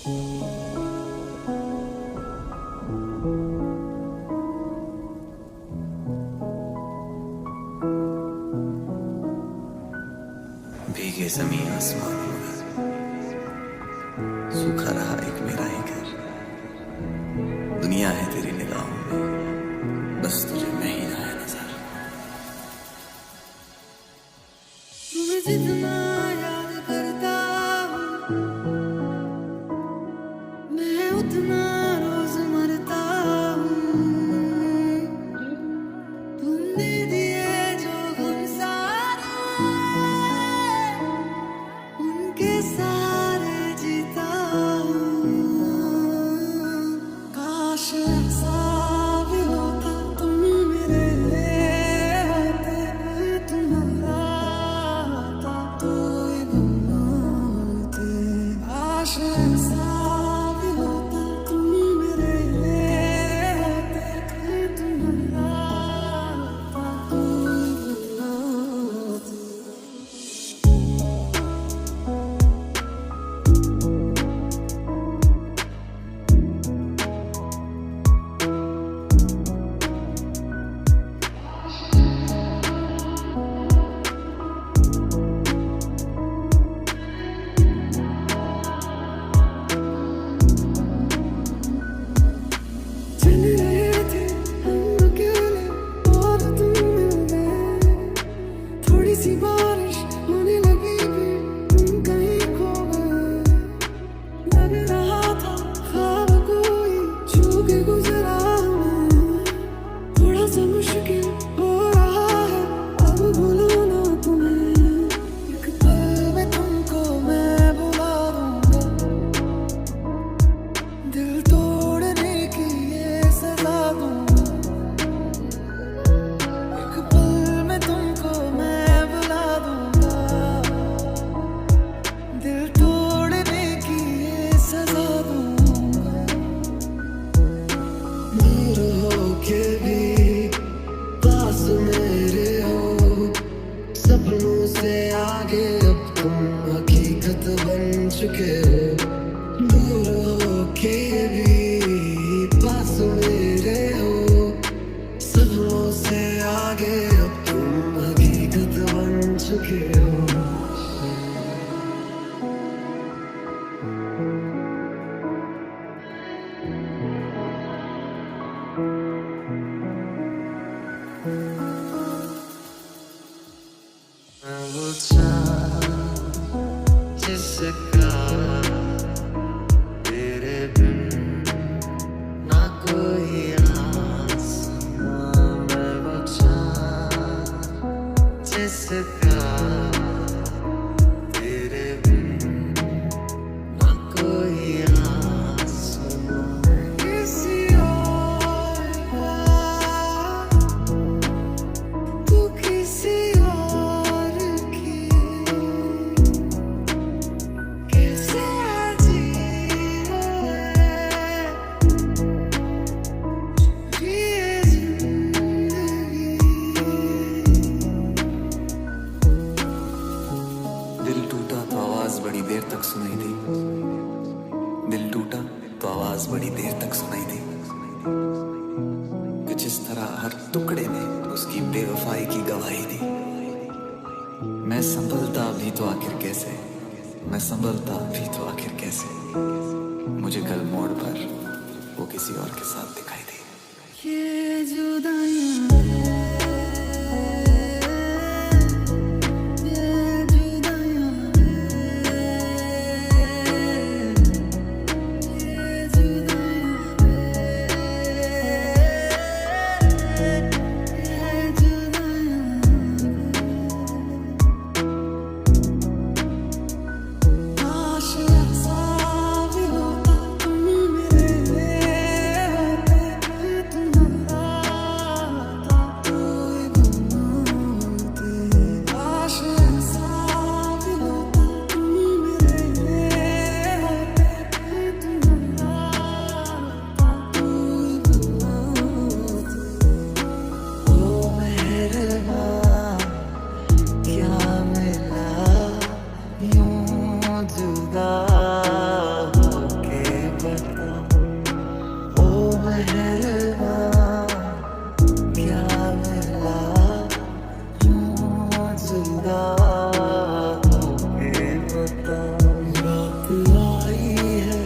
भीगे ज़मीं आसमान में सूखा रहा एक मेरा ही घर। दुनिया है तेरी निगाहों में, बस तुझे मैं ही आया नजर। तुम्हें जितना याद करता हूँ मैं उतना रोज मरता हूँ। तुमने दिए जो गम सारे उनके सारे जीता हूँ। काश ऐसा भी होता तुम मेरे होते, तुम्हारा होता तो ये गुम होते। काश ऐसा भी होता तुम मेरे होते, तुम्हारा होता तो ये गुम होते। चल रहे थे हम अकेले और तुम मिल गए। थोड़ी सी बारिश होने लगी फिर तुम कहीं खो गए। लग रहा था ख्वाब कोई छू के गुजरा हमें। थोड़ा सा मुश्किल हो रहा है अब भूलना तुम्हें। एक पल में तुमको मैं बुला दूंगा, दिल तोड़ने की ये सजा दूंगा। एक पल में तुमको मैं बुला दूंगा, दिल तोड़ने की ये सजा दूंगा। दूर हो के भी पास मेरे हो, सपनों से आगे अब तुम हकीकत बन चुके हो। दूर हो के भी पास मेरे हो, सपनों से आगे अब तुम हकीकत बन चुके हो। मैं वो चाँद जिसका तेरे बिन ना कोई आसमां। मैं वो चाँद जिसका तेरे बिन ना कोई आसमां। किसी और का तू किसी और की कैसे जी रहे ये जिंदगी। दिल टूटा तो आवाज बड़ी देर तक सुनाई दी। दिल टूटा तो आवाज बड़ी देर तक सुनाई दी कि जिस तरह हर टुकड़े ने उसकी बेवफाई की गवाही दी। मैं संभलता भी तो आखिर कैसे, मैं संभलता भी तो आखिर कैसे। मुझे कल मोड़ पर वो किसी और के साथ दिखाई दी। ये जुदाइयाँ ये जुदाइयाँ ये जुदाइयाँ ये जुदाइयाँ। काश ऐसा भी होता तुम मेरे होते, तुम्हारा होता तो ये गुम होते। काश ऐसा भी होता तुम मेरे होते, तुम्हारा होता तो ये गुम होते। ओ मेहरबान क्या मिला यूं जुदा होके। मेहरबान क्या मिला यूं जुदा ये बता। रात आई है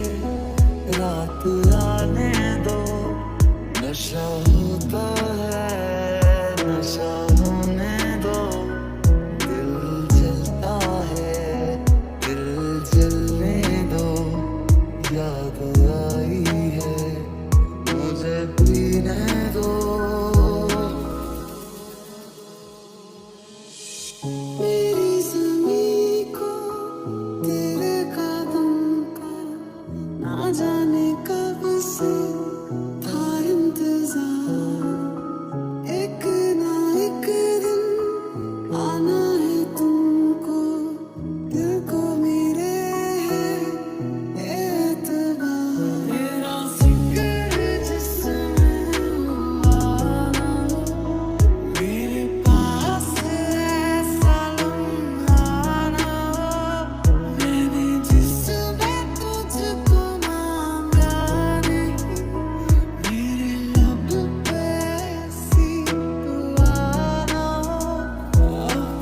रात आने दो, नशा होता है नशा होने दो, दिल जलता है दिल जलने दो, याद आई है मुझे पीने दो। मेरी ज़मीं को तेरे कदम का ना जाने कब से था इंतज़ार, एक ना एक दिन आना है तुमको, दिल को मेरे है एतबार। तेरा ज़िक्र जिसमें हुआ ना हो, मेरे पास ऐसा लम्हा ना हो, मैंने जिसमें तुझको मांगा नहीं, मेरे लब पे ऐसी दुआ ना हो,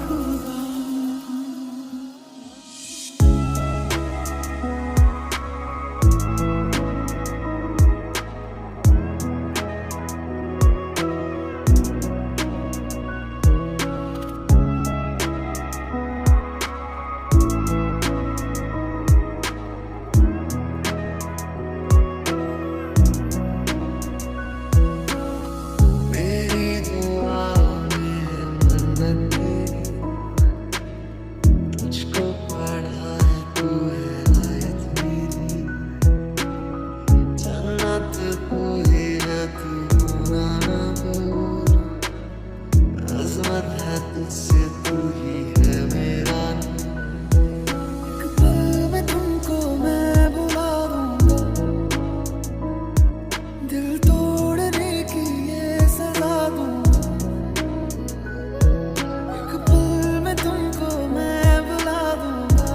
खुदा। मेरी दुआओं में है मन्नत तेरी, मुझको पढ़ा है तू है आयत मेरी, जन्नत तू ही है तू ना भूल, अज़मत है तुझसे तू ही है मेरा एक पल में तुमको मैं बुला दूंगा, दिल तोड़ने की ये सजा दूंगा। एक पल में तुमको मैं बुला दूंगा,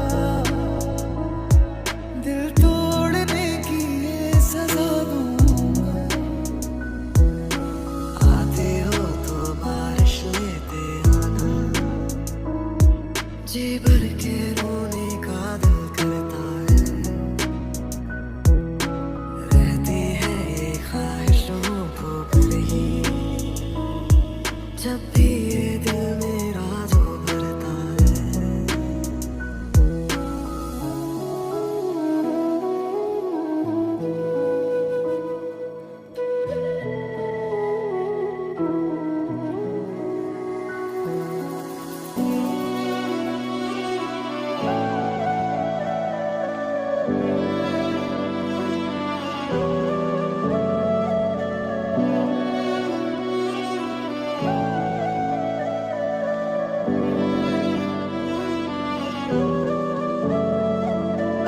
दिल तोड़ने की ये सजा दूंगा। आते हो तो बारिश लेते आना, जी भर के रोने का दिल करता है, रहती है ये ख्वाहिशों को भरी, जब भी ये दिल मेरा जो भरता है।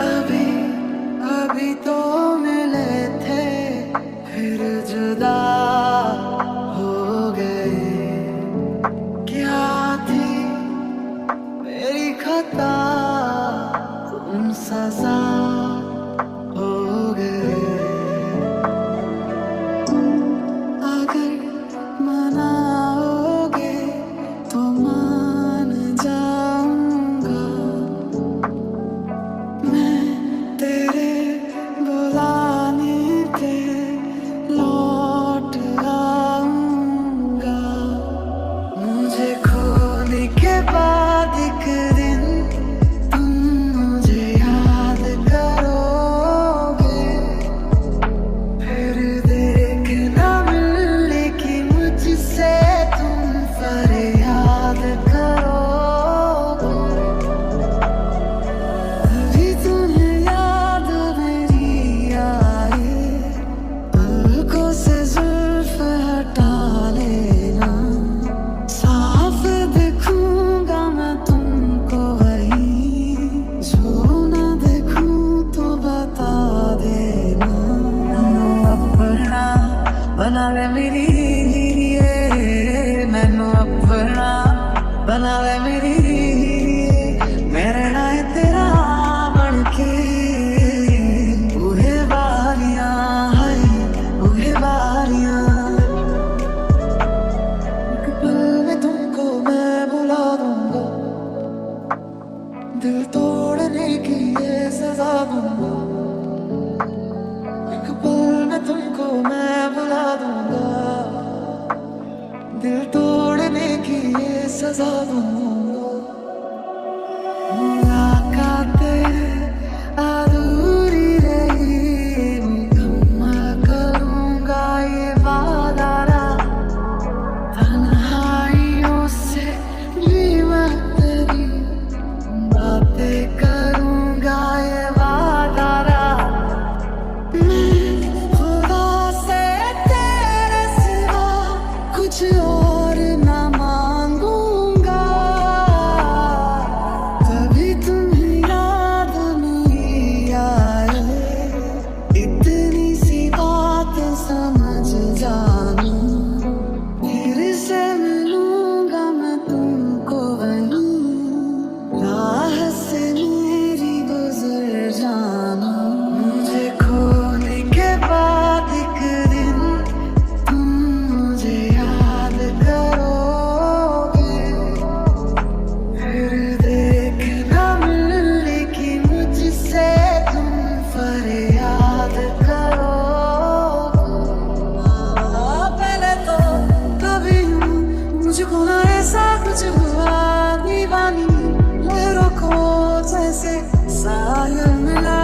अभी अभी तो मिले थे फिर जुदा हो गए, क्या थी मेरी खता तुम सजा हो गए। तुम अगर मनाओगे तो मान जाऊंगा, मैं तेरे बुलाने पे लौट आऊंगा। मुझे खोने के बाद एक दिन तुम मुझे याद करोगे, फिर देखना मिलने की मुझसे तुम फरियाद करोगे। अभी तुम्हें याद मेरी आए, पलकों से जुल्फ हटा लेना, साफ देखूंगा मैं तुमको वही, जो ना देखूं तो बता देना। अपना बना ले मेरी मैनू अपना बना ले मेरी, मेरे नाल तेरा बन के उहे बालियां है उहे बालियां। तोड़ने की ये सजा दूंगा, एक पल में तुमको मैं बुला दूंगा, दिल तोड़ने की ये सजा दूंगा। मुलाकातें अधूरी रही, मैं करूंगा ये वादा, तन्हाइयों से भी मैं तेरी बातें करूंगा ये वादा। मैं खुदा से तेरे सिवा कुछ और ना मांगूंगा, कभी तुम्हें याद नहीं आए, इतनी सी बात समझ जाना, फिर से मिलूंगा मैं तुमको वहीं, राह से मेरी गुजर जाना। मुझे खोने के बाद एक दिन तुम मुझे याद करोगे, फिर देखना मिलने की मुझसे तुम फरियाद करोगे। पहले तो कभी मुझको ना ऐसा कुछ हुआ, दीवानी लहरों को जैसे साया मिला,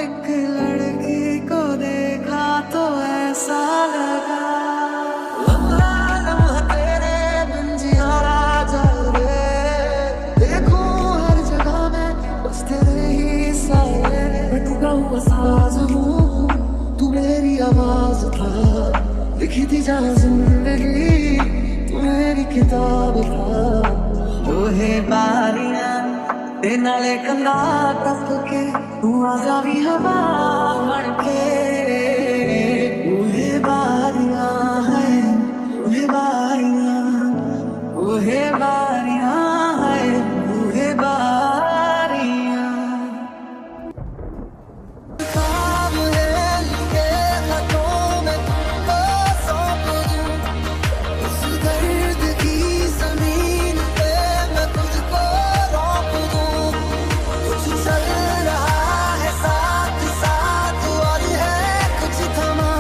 एक लड़की को देखा तो ऐसा लगा, लम्हा लम्हा तेरे बिन जिया जाए, देखूं हर जगह में बस तेरे ही साए, मैं टूटा हुआ साज हूँ, तू मेरी आवाज था, लिखी थी जहाँ जिंदगी तू मेरी किताब था। ओहे बारियां ते नाले कंधा टप के तू आ जावी हवा बन के, ओहे बारियां है, ओहे बारियां, ओहे बारियां है, ओहे बारियां। ख्वाब है लिखे खतों में तुमको सौंप दूं, उस दर्द की जमीन पे मैं तुझको रौंप दूं, कुछ चल रहा है साथ साथ और है कुछ थमा,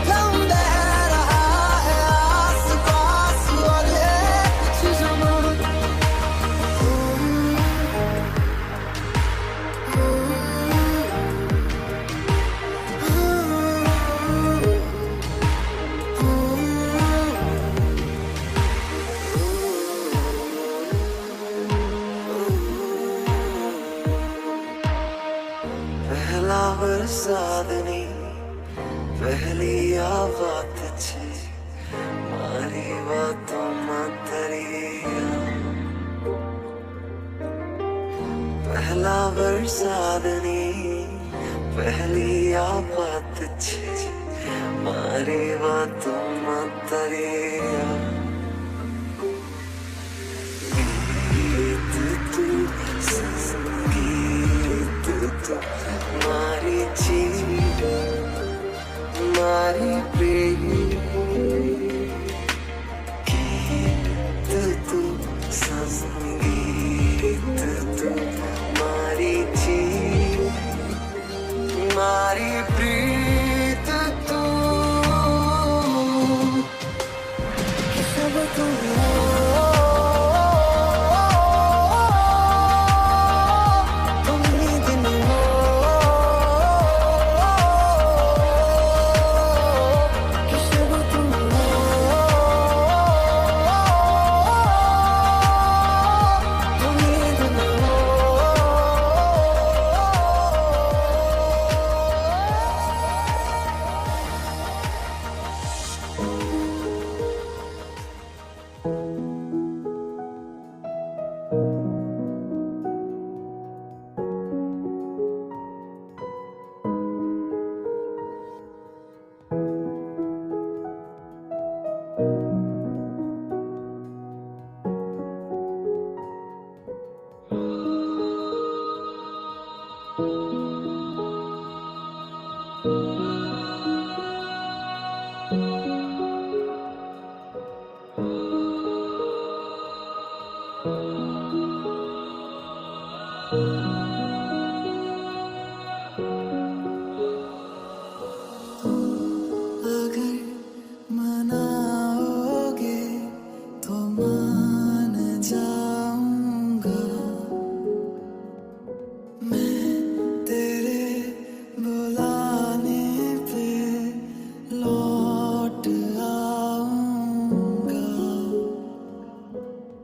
दम बह रहा है आस पास और है कुछ जमा। पहला वरसादनी पहली आवात छे, मारी बातों में तरिया, पहला वरसादनी पहली आवात छे, मारी बातों में तरिया, गीत तू संगीत तू मारी चीज मारी प्रेम, गीत तू संगीत तू मारी चीज मारी प्रीत तू।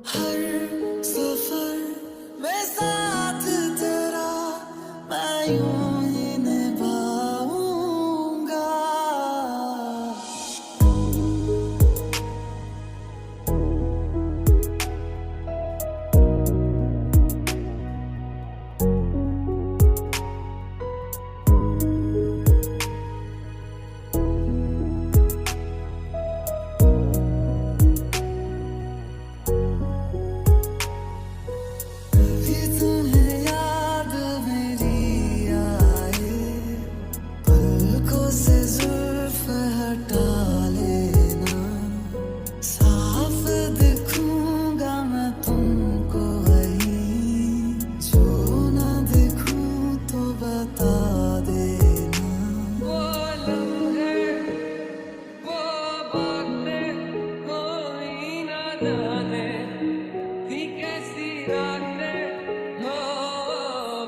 हर सफर में साथ तेरा मैं यूं ही निभाऊंगा। कभी तुम्हें याद मेरी आए, पलकों से जुल्फ हटा लेना, साफ दिखूंगा मैं तुमको वहीं, जो ना दिखूं तो बता देना। वो लम्हे, वो बातें कोई ना जाने थी कैसी रातें, वो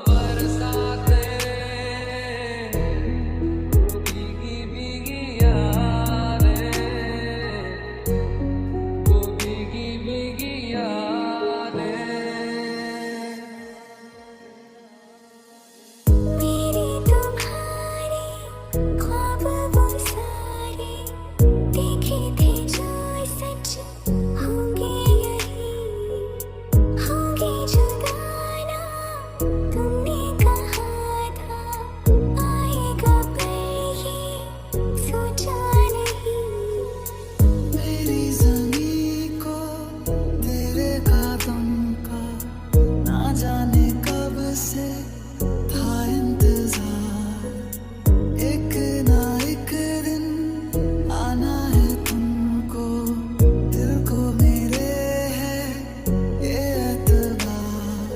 बरसातें, भीगी भीगी यादें, वो भीगी भीगी यादें। मेरे तुम्हारे ख्वाब वो सारे देखे थे जो सच होंगे यही, होंगे जुदाना तुमने कहा था, आएगा पर ये सोचा नहीं। मेरी ज़मीं को तेरे कदम का ना जाने कब से था इंतजार, एक ना एक दिन आना है तुमको, दिल को मेरे है ये एतबार।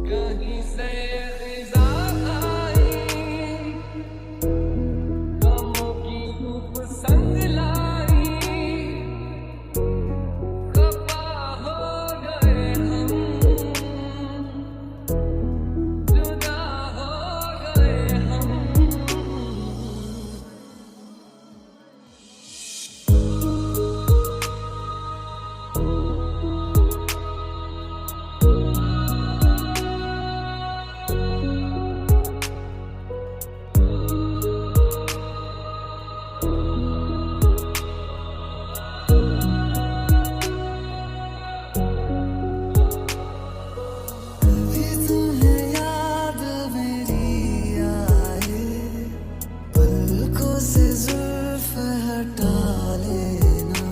कहीं से ख़िज़ा आई, गमों की धूप संग लाई, खफा हो गए हम, जुदा हो गए हम। कभी तुम्हें याद मेरी आए, पलकों से जुल्फ हटा लेना,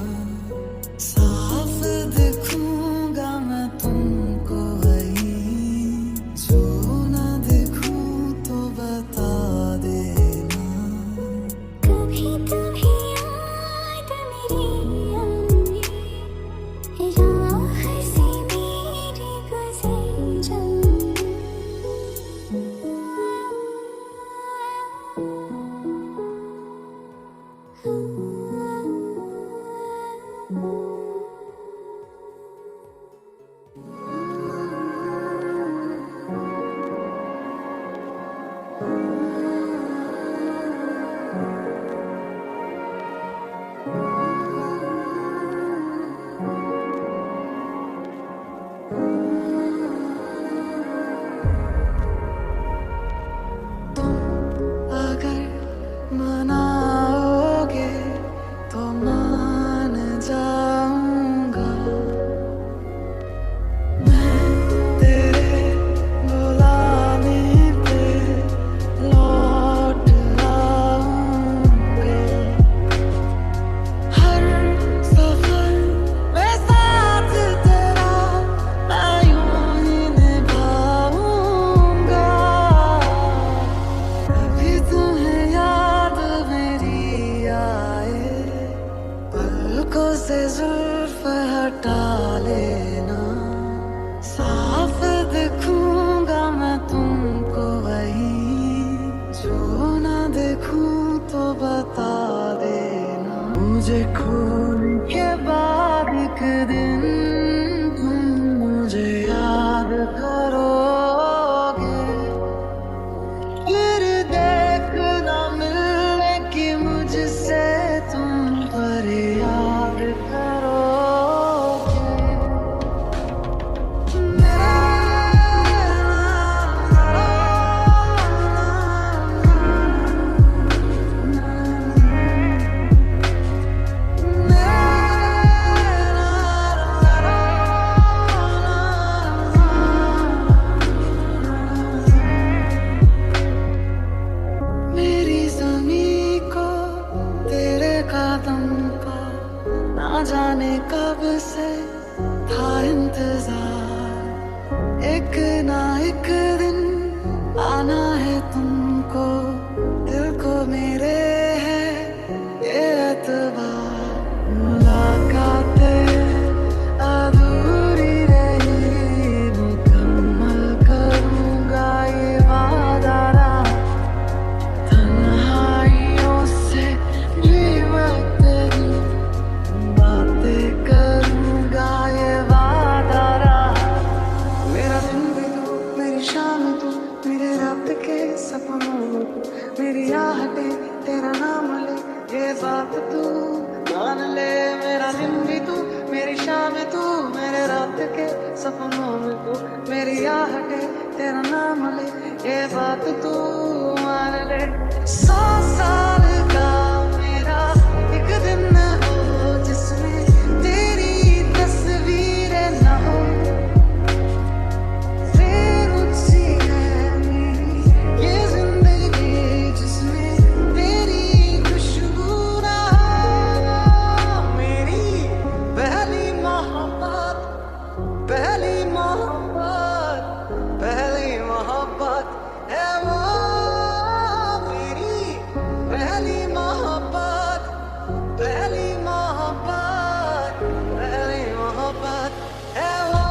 साफ दिखूंगा मैं तुमको वहीं, जो ना दिखूं तो बता देना। कभी तुम्हें याद मेरी आए, राह से मेरी गुजर जाए। अगर मनाओगे तो मान जाऊंगा, मैं तेरे बुलाने पे लौट आऊंगा। हर सफर में साथ तेरा मैं एक दिन आना है तुमको, दिल को मेरे है ये एतबार। मुलाकातें अधूरी रही, मुकम्मल करूंगा ये वादा रात। तन्हाइयों से भी वक्त ही बातें करूंगा ये वादा रात। मेरा दिन भी तू, मेरी शाम तू, मेरे रात के सपनों में तू, मेरी आहटें तेरा नाम ले ये बात तू मान ले। मेरा दिन भी तू, मेरी शाम तू, मेरे रात के सपनों में तू, मेरी आहटें तेरा नाम ले ये बात तू मान ले। 100 साल का मेरा एक दिन हो जिसमें तेरी तस्वीरें न हो। फिर ऊंची है मेरी ये जिंदगी जिसमें तेरी खुशबू ना हो। मेरी पहली मोहब्बत, पहली मोहब्बत, पहली मोहब्बत है वो। मेरी पहली मोहब्बत, पहली मोहब्बत, पहली मोहब्बत है वो।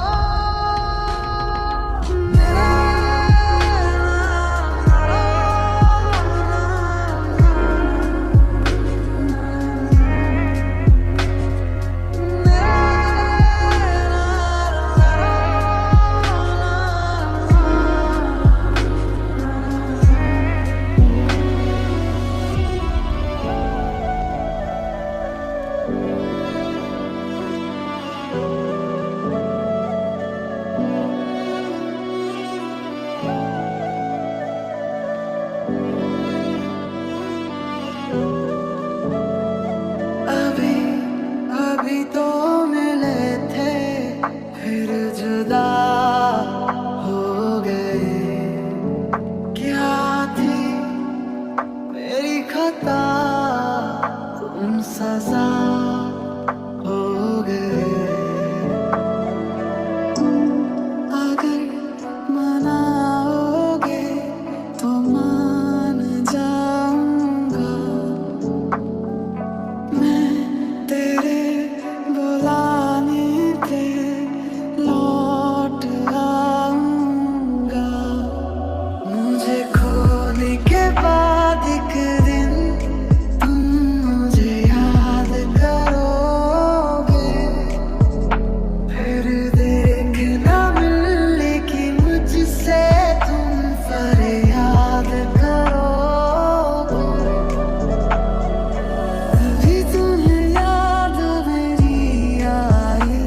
अभी अभी तो मिले थे फिर जुदा हो गए। क्या थी मेरी खता, तुम सजा हो गए। अगर मनाओगे तो मान जाऊंगा, मैं तेरे बुलाने पे लौट आऊंगा। मुझे खोने के बाद एक दिन तुम मुझे याद करोगे। फिर देखना मिलेगी मुझसे तुम फरियाद करोगे। अभी तुम्हें याद मेरी आए,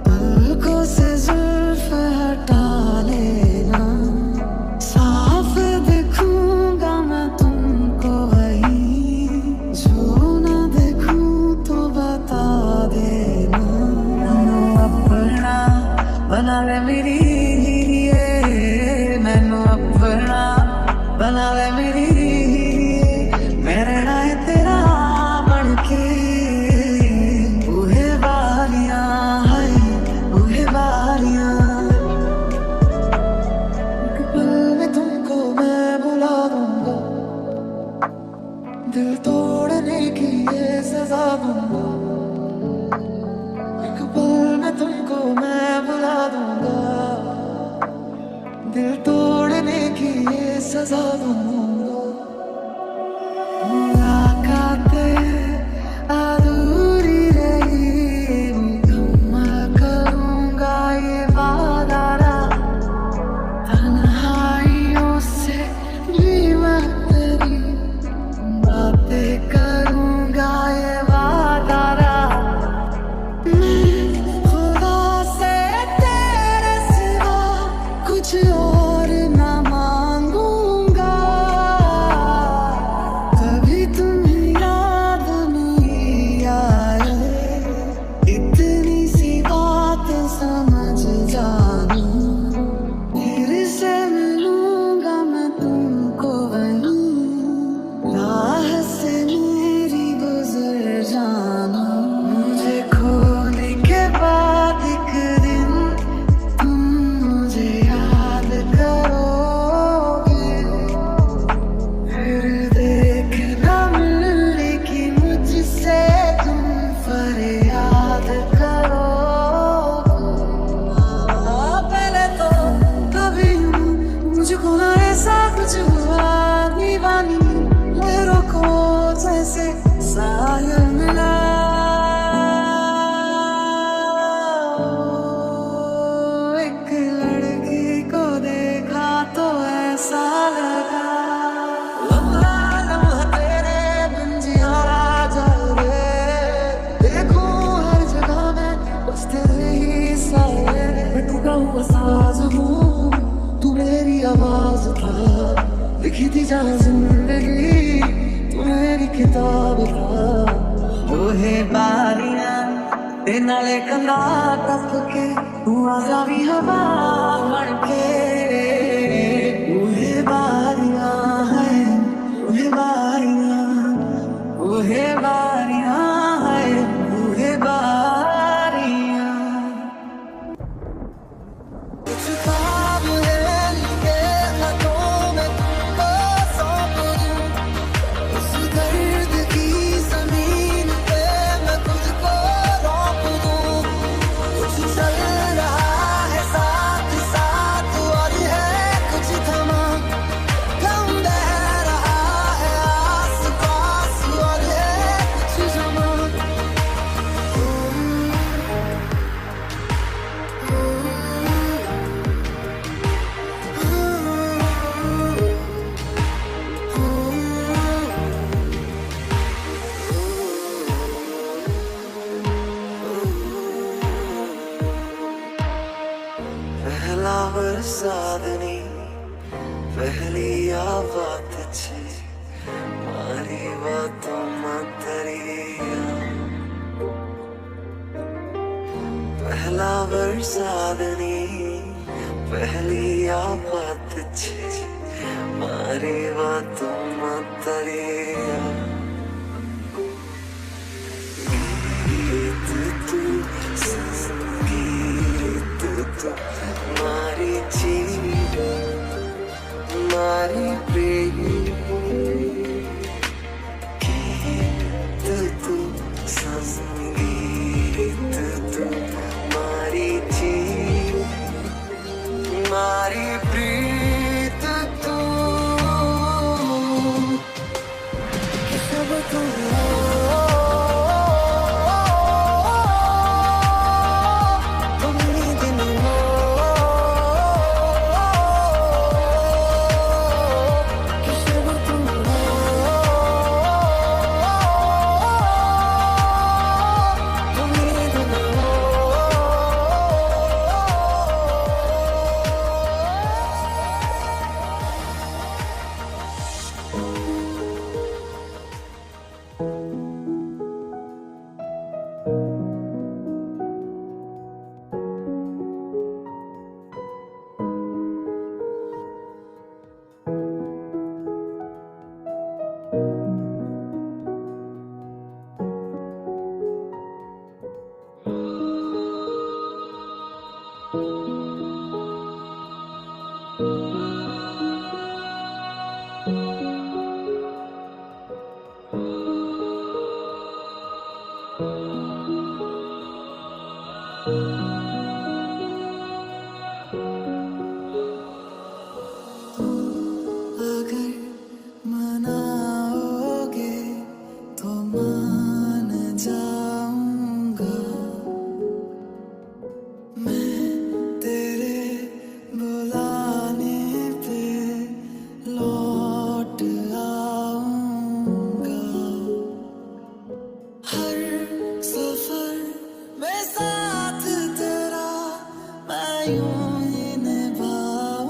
पलकों से जुल्फ हटा लेना। साफ देखूंगा मैं तुमको वहीं, जो ना देखूं तो बता देना। मैनू अपना बना ले मेरी हीरे, मैनू अपना बना ले मेरी हीरे। मैं रहना है तेरा बनके, बूहे बारियां हाय बूहे बारियां। एक पल में तुमको मैं बुला दूंगा, दिल तोड़ने की ये सजा दूंगा। एक पल में तुमको मैं बुला दूंगा, साए मैं टूटा हुआ साज हूँ तू मेरी आवाज था लिखी थी जहाँ जिंदगी तू मेरी किताब था ओहे बारियां ते नाले कंधा टप के तू आजा भी हवा बन के ओहे बारियां है ओहे बारियां ओहे बारियां है ओहे बारियां कुछ ख्वाब है लिखे हाथों में तुमको सौंप दूं उस दर्द की जमीन पे मैं तुझको रोक दूं कुछ चल रहा है साथ साथ और है कुछ थमा गम बह रहा है आस पास और है कुछ जमा पहला वरसादनी पहली आवाज छे मारी बातों मतरिया पहला वरसादनी पहली आवाज छे मारी बातों मतरिया गीत तू संगीत तू मारी चीज मारी प्रेम गीत तू संगीत तू मारी चीज मारी प्रीत तू सब तू अगर मनाओगे तो मान जाऊंगा मैं तेरे बुलाने पे लौट आऊंगा हर सफर में साथ तेरा मैं यूं ही निभाऊंगा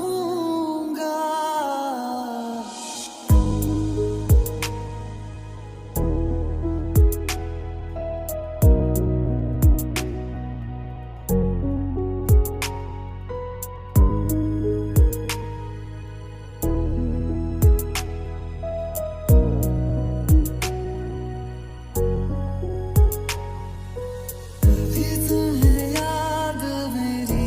कभी तुम्हें याद मेरी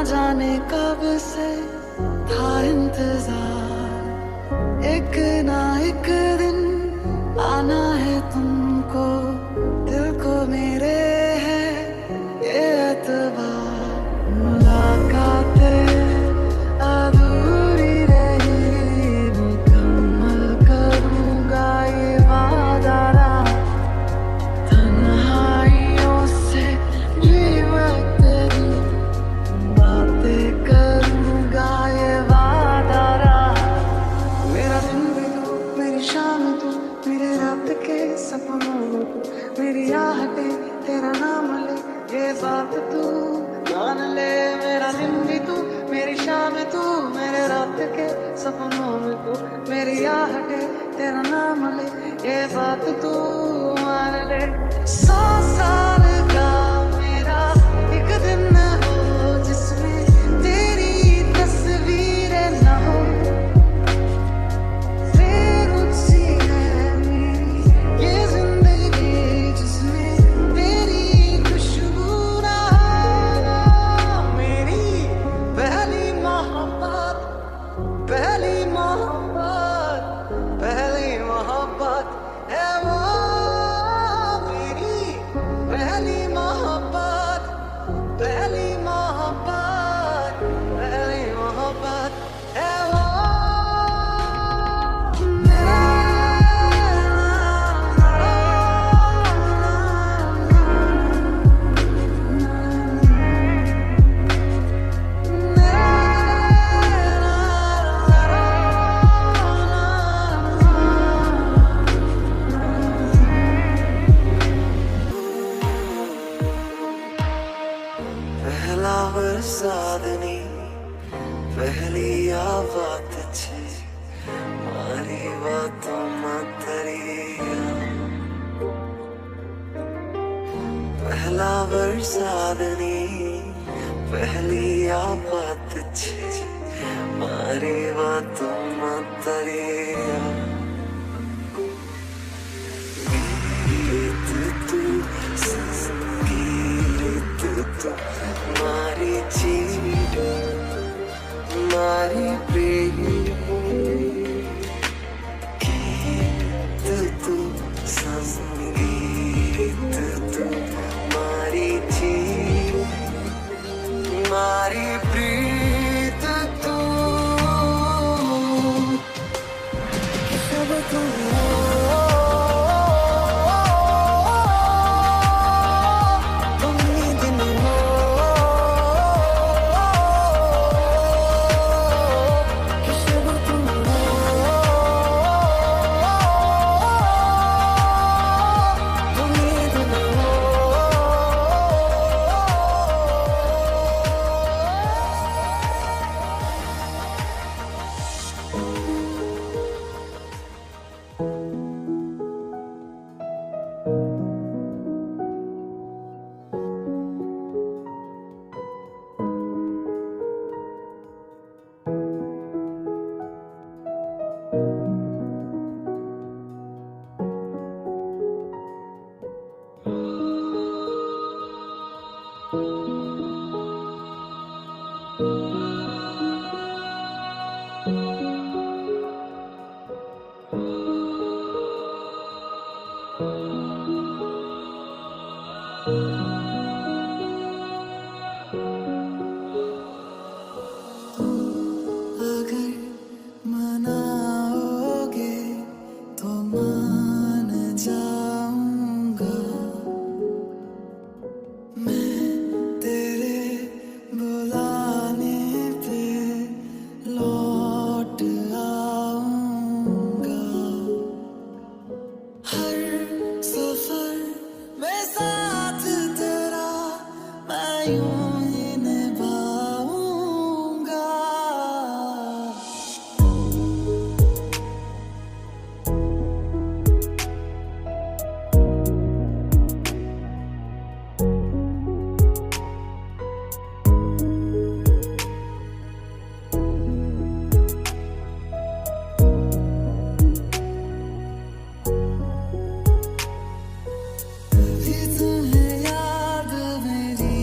जाने कब से था इंतजार, एक ना एक दिन आना है तुमको, दिल को मेरे है ये एतबार। मुलाकातें अधूरी रही, मुकम्मल करूंगा ये वादा, तन्हाइयों से भी तेरी बातें करूंगा ये वादा। मेरा दिन भी तू, मेरी शाम तू, मेरे रात के सपनों में तू, मेरी आहटें तेरा नाम ले ये बात तू मान ले। मेरा दिन भी तू, मेरी शाम तू, मेरे रात के सपनों में तू, मेरी आहटें तेरा नाम ले ये बात तू मान ले। 100 साल का मेरा एक दिन हो जिसमें तेरी तस्वीरें न हो, फिर सी है मेरी ये जिंदगी जिसमें तेरी खुशबू ना हो। मेरी पहली मोहब्बत, पहली मोहब्बत, पहली मोहब्बत है वो, मेरी पहली मोहब्बत, पहली मोहब्बत, पहली मोहब्बत है वो। पहला वरसादनी पहली आवाज छे मारी बातों में तरिया। पहला वरसादनी पहली आवाज छे मारी बातों में तरिया। गीत तू संगीत तू मारी चीज मारी प्रेम, गीत तू संगीत तू मारी चीज मारी प्रीत तू सब तू अगर मनाओगे तो मान जाऊंगा, मैं तेरे बुलाने पे लौट आऊंगा। हर सफर में साथ तेरा मैं यूं ही निभाऊंगा। कभी तुम्हें याद मेरी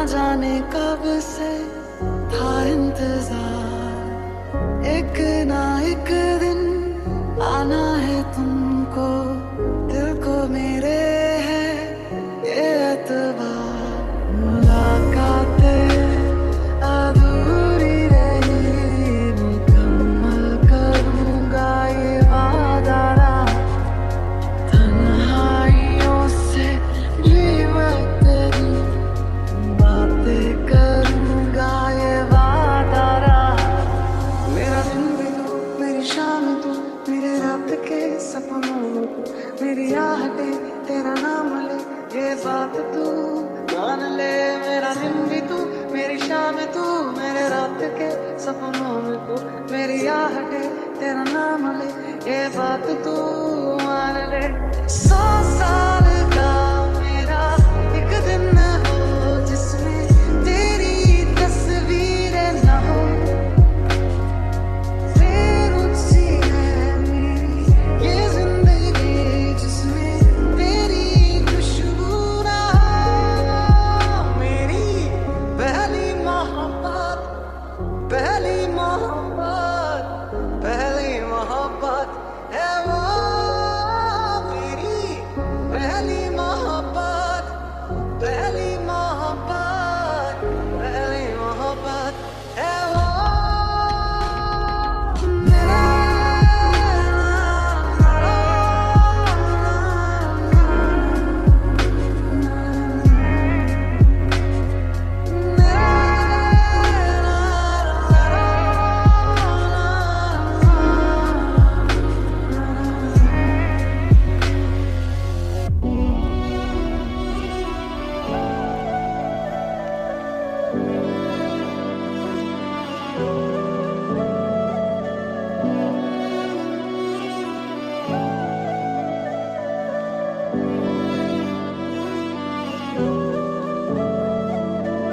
जाने कब से था इंतजार, एक ना एक दिन आना है तुमको, दिल को मेरे है ये एतबार। मुलाकातें अधूरी रही, मुकम्मल करूंगा ये वादा, तन्हाइयों से भी मैं तेरी बातें करूंगा ये वादा। मेरा दिन भी तू, मेरी शाम तू, मेरे रात के सपनों में तू, मेरी आहटें तेरा नाम ले, ये बात तू मान ले। मेरा दिन भी तू, मेरी शाम तू, मेरे रात के सपनों में तू, मेरी आहटें तेरा नाम ले, ये बात तू मान ले। 100 साल का मेरा एक दिन हो जिसमें तेरी तस्वीरें न हो, फिर ऊंची है मेरी ये जिंदगी जिसमें तेरी खुशबू ना हो। मेरी पहली मोहब्बत, पहली मोहब्बत, पहली मोहब्बत है वो, मेरी पहली मोहब्बत, पहली मोहब्बत, पहली मोहब्बत है वो।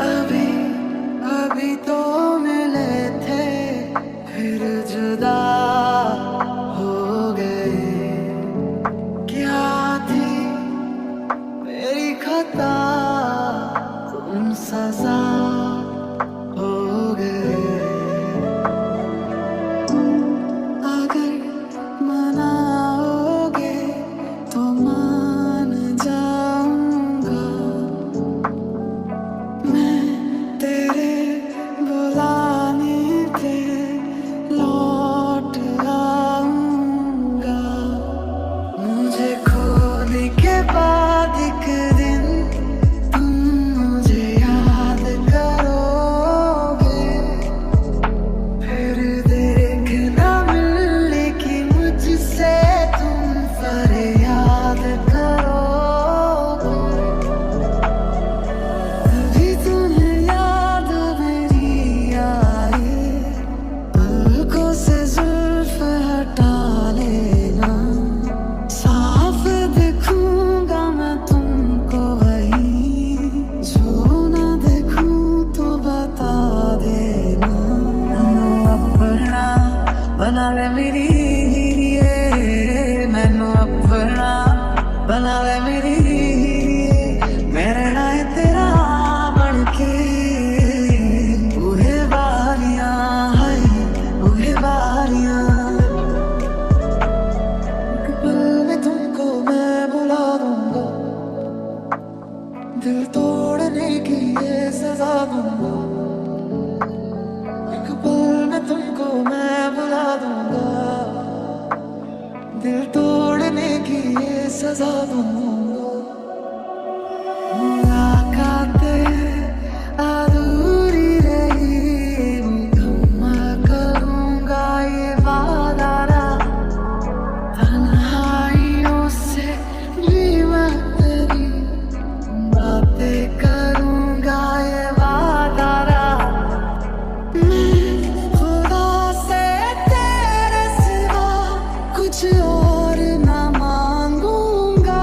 अभी अभी तो मिले थे फिर जुदा हो गए, क्या थी मेरी खता तुम सजा हो गए। अगर मनाओगे तो मान जाऊंगा, मैं तेरे बुलाने पे लौट आऊंगा। मुझे खोने के बाद एक दिन तुम मुझे याद करोगे, फिर देखना मिलने की मुझसे तुम फरियाद करोगे। अभी तुम्हें याद मेरी आए, पलकों से जुल्फ हटा लेना, साफ देखूंगा मैं तुमको वहीं, जो ना देखूं तो बता देना। मैनू अपना बना ले मेरी हीरिए, मैनू अपना बना ले मेरी हीरिए, मेरे नाल तेरा बन के उहे बारियां है, उहे बारियां। एक पल में तुमको मैं बुला दूंगा, दिल तोड़ने की ये सजा दूंगा। एक पल में तुमको मैं बुला दूंगा, दिल तोड़ने की ये सजा दूंगा। मुलाकातें अधूरी रही, मुकम्मल करूंगा ये वादा, तन्हाइयों से भी मैं तेरी बातें करूंगा ये वादा। मैं खुदा से तेरे सिवा कुछ और न मांगूंगा,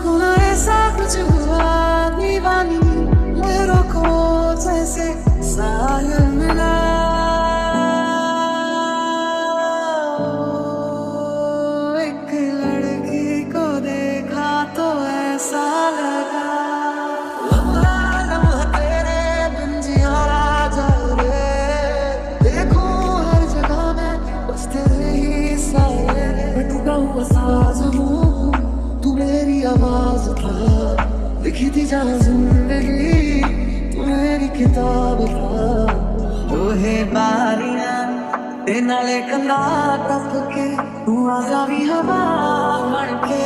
को ना ऐसा कुछ हुआ, दीवानी लहरों को जैसे सागर मिला। एक लड़की को देखा तो ऐसा लगा, लम्हा लम्हा तेरे बिन जिया जाए रे। देखूं हर जगह में बस तेरे ही साए, मैं टूटा हुआ साज हूँ, तू मेरी आवाज था, लिखी थी जहाँ जिंदगी तू मेरी किताब था। ओहे बारियां ते नाले कंधा टप के तू आजा भी हवा बन के